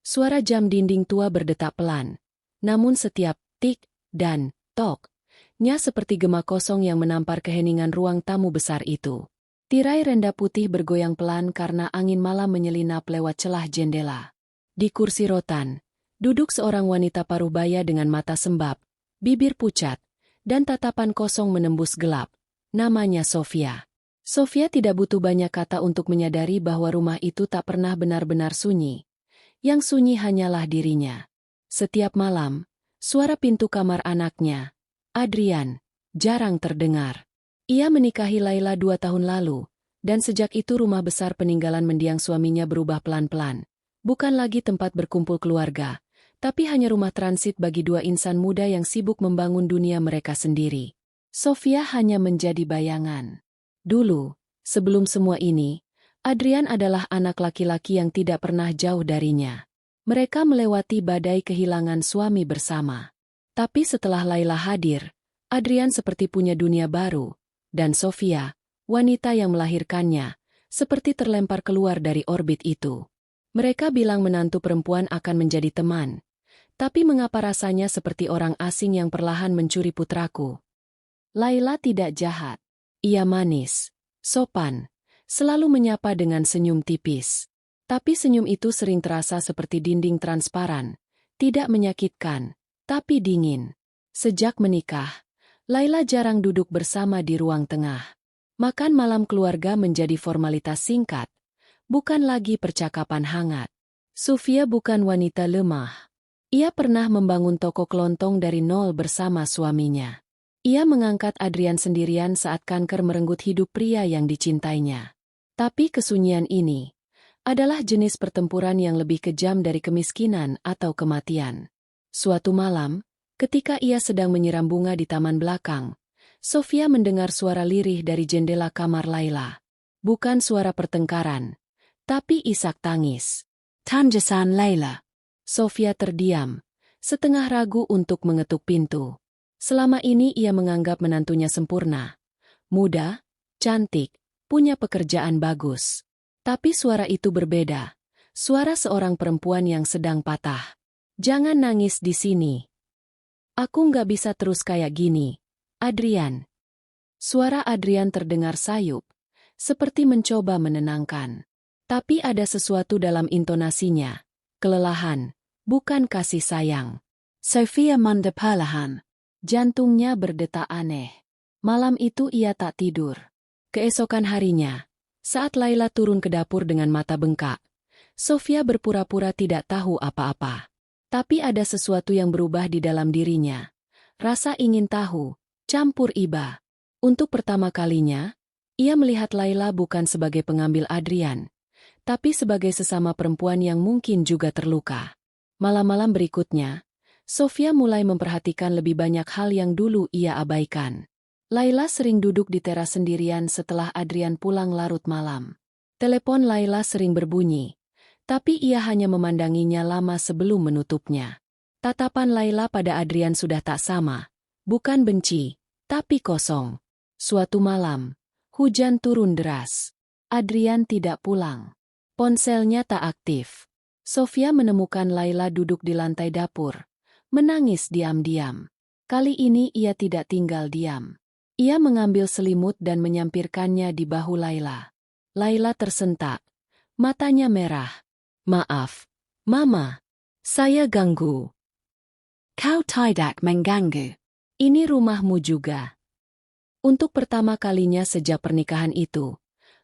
Suara jam dinding tua berdetak pelan. Namun setiap tik dan tok-nya seperti gema kosong yang menampar keheningan ruang tamu besar itu. Tirai renda putih bergoyang pelan karena angin malam menyelinap lewat celah jendela. Di kursi rotan, duduk seorang wanita paruh-baya dengan mata sembab, bibir pucat, dan tatapan kosong menembus gelap. Namanya Sofia. Sofia tidak butuh banyak kata untuk menyadari bahwa rumah itu tak pernah benar-benar sunyi. Yang sunyi hanyalah dirinya. Setiap malam, suara pintu kamar anaknya, Adrian, jarang terdengar. Ia menikahi Laila 2 tahun lalu, dan sejak itu rumah besar peninggalan mendiang suaminya berubah pelan-pelan. Bukan lagi tempat berkumpul keluarga, tapi hanya rumah transit bagi dua insan muda yang sibuk membangun dunia mereka sendiri. Sofia hanya menjadi bayangan. Dulu, sebelum semua ini, Adrian adalah anak laki-laki yang tidak pernah jauh darinya. Mereka melewati badai kehilangan suami bersama. Tapi setelah Laila hadir, Adrian seperti punya dunia baru, dan Sofia, wanita yang melahirkannya, seperti terlempar keluar dari orbit itu. Mereka bilang menantu perempuan akan menjadi teman. Tapi mengapa rasanya seperti orang asing yang perlahan mencuri putraku? Laila tidak jahat. Ia manis, sopan, selalu menyapa dengan senyum tipis. Tapi senyum itu sering terasa seperti dinding transparan, tidak menyakitkan, tapi dingin. Sejak menikah, Laila jarang duduk bersama di ruang tengah. Makan malam keluarga menjadi formalitas singkat, bukan lagi percakapan hangat. Sofia bukan wanita lemah. Ia pernah membangun toko kelontong dari nol bersama suaminya. Ia mengangkat Adrian sendirian saat kanker merenggut hidup pria yang dicintainya. Tapi kesunyian ini adalah jenis pertempuran yang lebih kejam dari kemiskinan atau kematian. Suatu malam, ketika ia sedang menyiram bunga di taman belakang, Sofia mendengar suara lirih dari jendela kamar Laila. Bukan suara pertengkaran, tapi isak tangis. "Tanjasan Laila." Sofia terdiam, setengah ragu untuk mengetuk pintu. Selama ini ia menganggap menantunya sempurna. Muda, cantik, punya pekerjaan bagus. Tapi suara itu berbeda. Suara seorang perempuan yang sedang patah. "Jangan nangis di sini. Aku nggak bisa terus kayak gini, Adrian." Suara Adrian terdengar sayup, seperti mencoba menenangkan. Tapi ada sesuatu dalam intonasinya. Kelelahan, bukan kasih sayang. Sofia manda perlahan. Jantungnya berdetak aneh. Malam itu ia tak tidur. Keesokan harinya, saat Laila turun ke dapur dengan mata bengkak, Sofia berpura-pura tidak tahu apa-apa. Tapi ada sesuatu yang berubah di dalam dirinya. Rasa ingin tahu, campur iba. Untuk pertama kalinya, ia melihat Laila bukan sebagai pengambil Adrian, tapi sebagai sesama perempuan yang mungkin juga terluka. Malam-malam berikutnya, Sofia mulai memperhatikan lebih banyak hal yang dulu ia abaikan. Laila sering duduk di teras sendirian setelah Adrian pulang larut malam. Telepon Laila sering berbunyi, tapi ia hanya memandanginya lama sebelum menutupnya. Tatapan Laila pada Adrian sudah tak sama. Bukan benci, tapi kosong. Suatu malam, hujan turun deras. Adrian tidak pulang. Ponselnya tak aktif. Sofia menemukan Laila duduk di lantai dapur, menangis diam-diam. Kali ini ia tidak tinggal diam. Ia mengambil selimut dan menyampirkannya di bahu Laila. Laila tersentak. Matanya merah. "Maaf, Mama. Saya ganggu." "Kau tidak mengganggu. Ini rumahmu juga." Untuk pertama kalinya sejak pernikahan itu,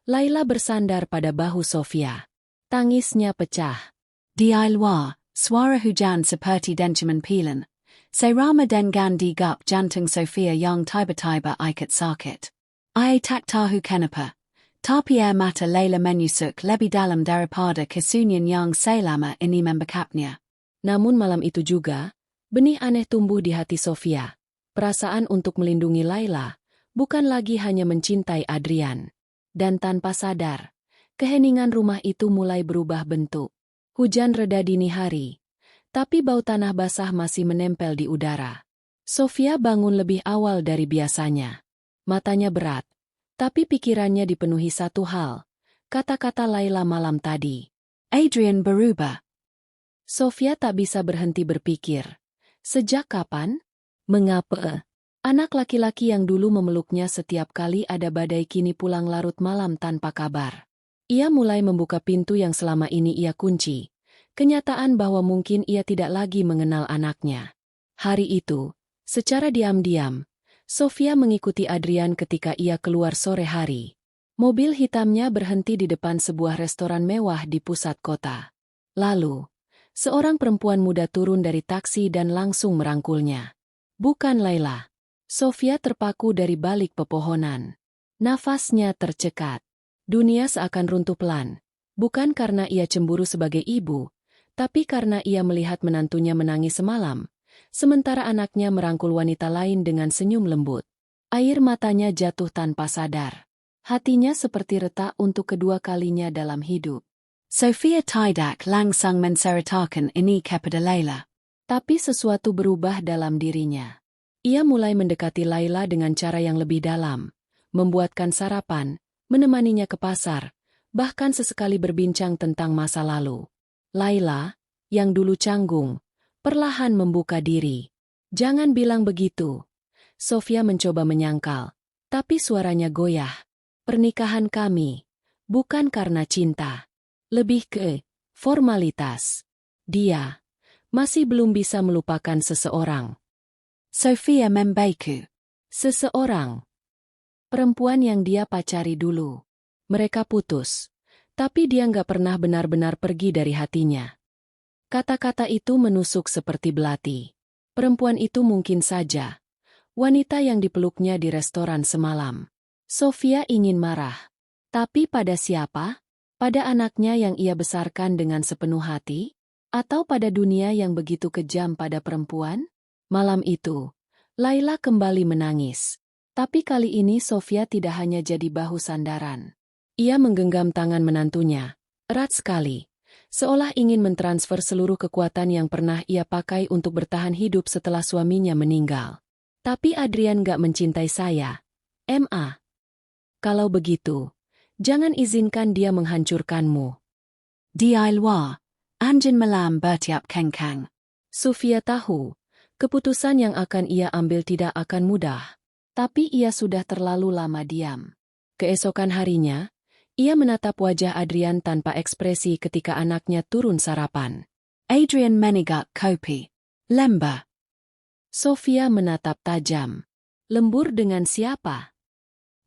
Laila bersandar pada bahu Sofia. Tangisnya pecah. "Di luar, suara hujan seperti dentuman pelan. Serama dengan di gup jantung Sofia yang tiba-tiba ikut sakit. Ia tak tahu kenapa. Tapi air mata Laila menyusuk lebih dalam daripada kesunyian yang selama ini membekapnya." Namun malam itu juga, benih aneh tumbuh di hati Sofia. Perasaan untuk melindungi Laila, bukan lagi hanya mencintai Adrian. Dan tanpa sadar, keheningan rumah itu mulai berubah bentuk. Hujan reda dini hari, tapi bau tanah basah masih menempel di udara. Sofia bangun lebih awal dari biasanya. Matanya berat, tapi pikirannya dipenuhi satu hal, kata-kata Laila malam tadi. "Adrian berubah." Sofia tak bisa berhenti berpikir. Sejak kapan? Mengapa? Anak laki-laki yang dulu memeluknya setiap kali ada badai kini pulang larut malam tanpa kabar. Ia mulai membuka pintu yang selama ini ia kunci. Kenyataan bahwa mungkin ia tidak lagi mengenal anaknya. Hari itu, secara diam-diam, Sofia mengikuti Adrian ketika ia keluar sore hari. Mobil hitamnya berhenti di depan sebuah restoran mewah di pusat kota. Lalu, seorang perempuan muda turun dari taksi dan langsung merangkulnya. Bukan Laila. Sofia terpaku dari balik pepohonan. Nafasnya tercekat. Dunia seakan runtuh pelan. Bukan karena ia cemburu sebagai ibu, tapi karena ia melihat menantunya menangis semalam, sementara anaknya merangkul wanita lain dengan senyum lembut. Air matanya jatuh tanpa sadar. Hatinya seperti retak untuk kedua kalinya dalam hidup. Sofia tidak langsung menceritakan ini kepada Laila. Tapi sesuatu berubah dalam dirinya. Ia mulai mendekati Laila dengan cara yang lebih dalam, membuatkan sarapan, menemaninya ke pasar, bahkan sesekali berbincang tentang masa lalu. Laila, yang dulu canggung, perlahan membuka diri. Jangan bilang begitu. Sofia mencoba menyangkal, tapi suaranya goyah. Pernikahan kami, bukan karena cinta. Lebih ke formalitas. Dia masih belum bisa melupakan seseorang. Sofia membaiku. Seseorang. Perempuan yang dia pacari dulu. Mereka putus. Tapi dia nggak pernah benar-benar pergi dari hatinya. Kata-kata itu menusuk seperti belati. Perempuan itu mungkin saja wanita yang dipeluknya di restoran semalam. Sofia ingin marah. Tapi pada siapa? Pada anaknya yang ia besarkan dengan sepenuh hati? Atau pada dunia yang begitu kejam pada perempuan? Malam itu, Laila kembali menangis. Tapi kali ini Sofia tidak hanya jadi bahu sandaran. Ia menggenggam tangan menantunya, erat sekali, seolah ingin mentransfer seluruh kekuatan yang pernah ia pakai untuk bertahan hidup setelah suaminya meninggal. Tapi Adrian gak mencintai saya. Ma. Kalau begitu, jangan izinkan dia menghancurkanmu. Dia luar, anjin malam bertiap kengkang. Sofia tahu, keputusan yang akan ia ambil tidak akan mudah. Tapi ia sudah terlalu lama diam. Keesokan harinya, ia menatap wajah Adrian tanpa ekspresi ketika anaknya turun sarapan. Adrian menegak kopi. Lemba. Sofia menatap tajam. Lembur dengan siapa?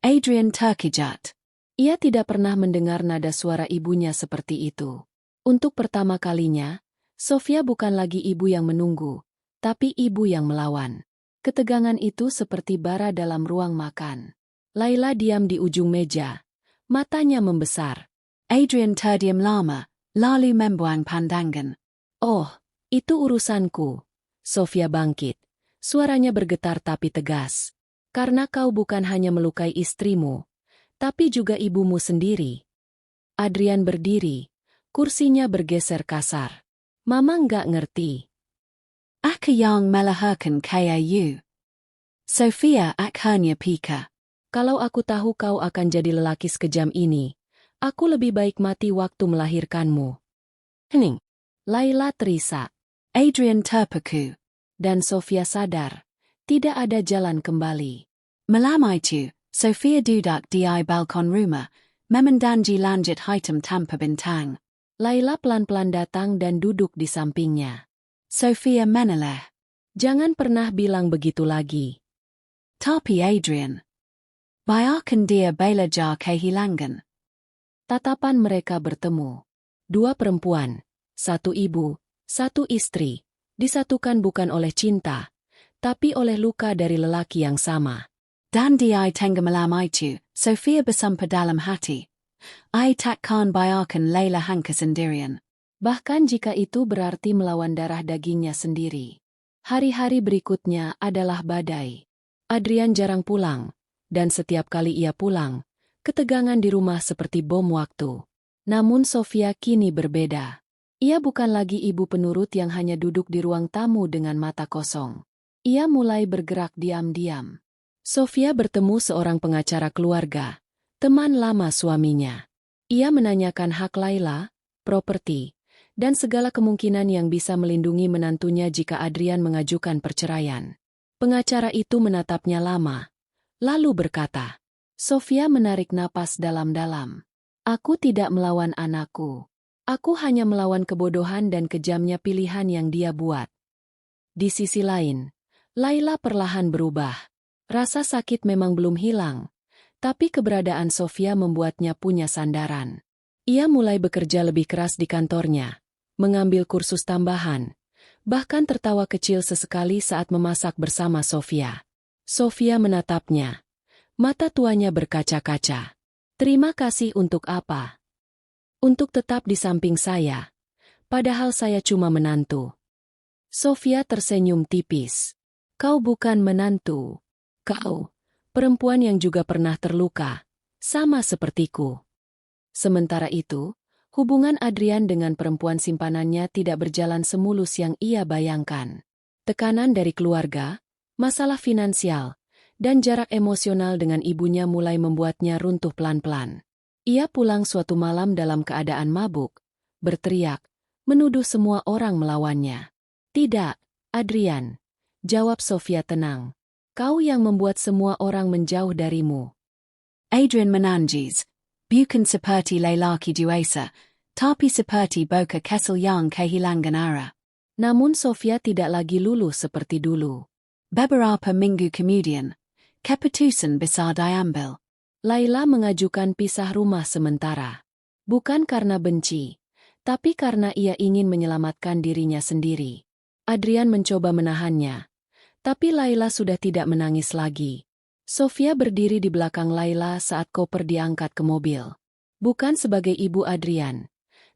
Adrian terkejut. Ia tidak pernah mendengar nada suara ibunya seperti itu. Untuk pertama kalinya, Sofia bukan lagi ibu yang menunggu, tapi ibu yang melawan. Ketegangan itu seperti bara dalam ruang makan. Laila diam di ujung meja. Matanya membesar. Adrian terdiam lama, lalu membuang pandangan. Oh, itu urusanku. Sofia bangkit. Suaranya bergetar tapi tegas. Karena kau bukan hanya melukai istrimu, tapi juga ibumu sendiri. Adrian berdiri. Kursinya bergeser kasar. Mama nggak ngerti. Aku yang melahirkan kau. Sofia akhirnya pika. Kalau aku tahu kau akan jadi lelaki sekejam ini, aku lebih baik mati waktu melahirkanmu. Hening. Laila terisak. Adrian terpaku. Dan Sofia sadar, tidak ada jalan kembali. Malam itu, Sofia duduk di balkon rumah, memandangi langit hitam tanpa bintang. Laila pelan-pelan datang dan duduk di sampingnya. Sofia menoleh. Jangan pernah bilang begitu lagi. Tapi Adrian. Biarkan dia belajar kehilangan. Tatapan mereka bertemu. Dua perempuan, satu ibu, satu istri, disatukan bukan oleh cinta, tapi oleh luka dari lelaki yang sama. Dan di tengah malam itu, Sofia bersumpah dalam hati. I takkan biarkan Laila hangka sendirian. Bahkan jika itu berarti melawan darah dagingnya sendiri. Hari-hari berikutnya adalah badai. Adrian jarang pulang, dan setiap kali ia pulang, ketegangan di rumah seperti bom waktu. Namun Sofia kini berbeda. Ia bukan lagi ibu penurut yang hanya duduk di ruang tamu dengan mata kosong. Ia mulai bergerak diam-diam. Sofia bertemu seorang pengacara keluarga, teman lama suaminya. Ia menanyakan hak Laila, properti, dan segala kemungkinan yang bisa melindungi menantunya jika Adrian mengajukan perceraian. Pengacara itu menatapnya lama, lalu berkata, Sofia menarik napas dalam-dalam. Aku tidak melawan anakku. Aku hanya melawan kebodohan dan kejamnya pilihan yang dia buat. Di sisi lain, Laila perlahan berubah. Rasa sakit memang belum hilang, tapi keberadaan Sofia membuatnya punya sandaran. Ia mulai bekerja lebih keras di kantornya, mengambil kursus tambahan, bahkan tertawa kecil sesekali saat memasak bersama Sofia. Sofia menatapnya. Mata tuanya berkaca-kaca. Terima kasih untuk apa? Untuk tetap di samping saya. Padahal saya cuma menantu. Sofia tersenyum tipis. Kau bukan menantu. Kau, perempuan yang juga pernah terluka. Sama sepertiku. Sementara itu, hubungan Adrian dengan perempuan simpanannya tidak berjalan semulus yang ia bayangkan. Tekanan dari keluarga, masalah finansial, dan jarak emosional dengan ibunya mulai membuatnya runtuh pelan-pelan. Ia pulang suatu malam dalam keadaan mabuk, berteriak, menuduh semua orang melawannya. Tidak, Adrian, jawab Sofia tenang. Kau yang membuat semua orang menjauh darimu. Adrian menangis. Bukan seperti lelaki dewasa, tapi seperti boka kecil yang kehilangan arah. Namun Sofia tidak lagi luluh seperti dulu. Beberapa minggu kemudian, keputusan besar diambil. Laila mengajukan pisah rumah sementara. Bukan karena benci, tapi karena ia ingin menyelamatkan dirinya sendiri. Adrian mencoba menahannya, tapi Laila sudah tidak menangis lagi. Sofia berdiri di belakang Laila saat koper diangkat ke mobil. Bukan sebagai ibu Adrian,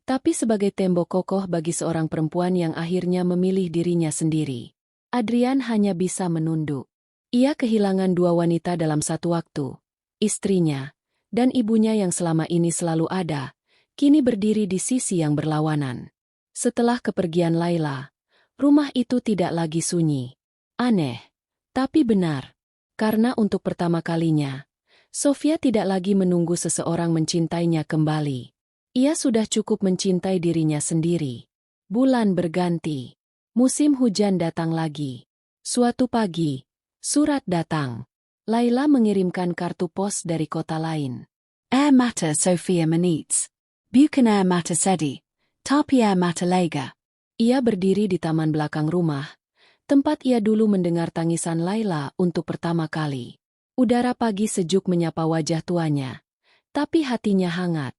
tapi sebagai tembok kokoh bagi seorang perempuan yang akhirnya memilih dirinya sendiri. Adrian hanya bisa menunduk. Ia kehilangan dua wanita dalam satu waktu. Istrinya, dan ibunya yang selama ini selalu ada, kini berdiri di sisi yang berlawanan. Setelah kepergian Laila, rumah itu tidak lagi sunyi. Aneh, tapi benar. Karena untuk pertama kalinya, Sofia tidak lagi menunggu seseorang mencintainya kembali. Ia sudah cukup mencintai dirinya sendiri. Bulan berganti. Musim hujan datang lagi. Suatu pagi, surat datang. Laila mengirimkan kartu pos dari kota lain. Air mata Sofia menits. Bukan air mata sedih, tapi air mata lega. Ia berdiri di taman belakang rumah, tempat ia dulu mendengar tangisan Laila untuk pertama kali. Udara pagi sejuk menyapa wajah tuanya, tapi hatinya hangat.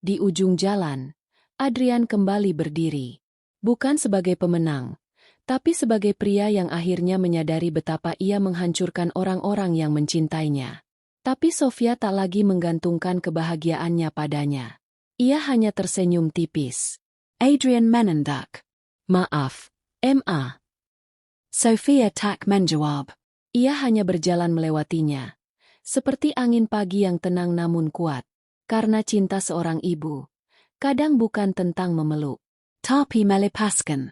Di ujung jalan, Adrian kembali berdiri. Bukan sebagai pemenang, tapi sebagai pria yang akhirnya menyadari betapa ia menghancurkan orang-orang yang mencintainya. Tapi Sofia tak lagi menggantungkan kebahagiaannya padanya. Ia hanya tersenyum tipis. Adrian menendak. Maaf, Ma. Sofia tak menjawab. Ia hanya berjalan melewatinya. Seperti angin pagi yang tenang namun kuat. Karena cinta seorang ibu, kadang bukan tentang memeluk, tapi melepaskan.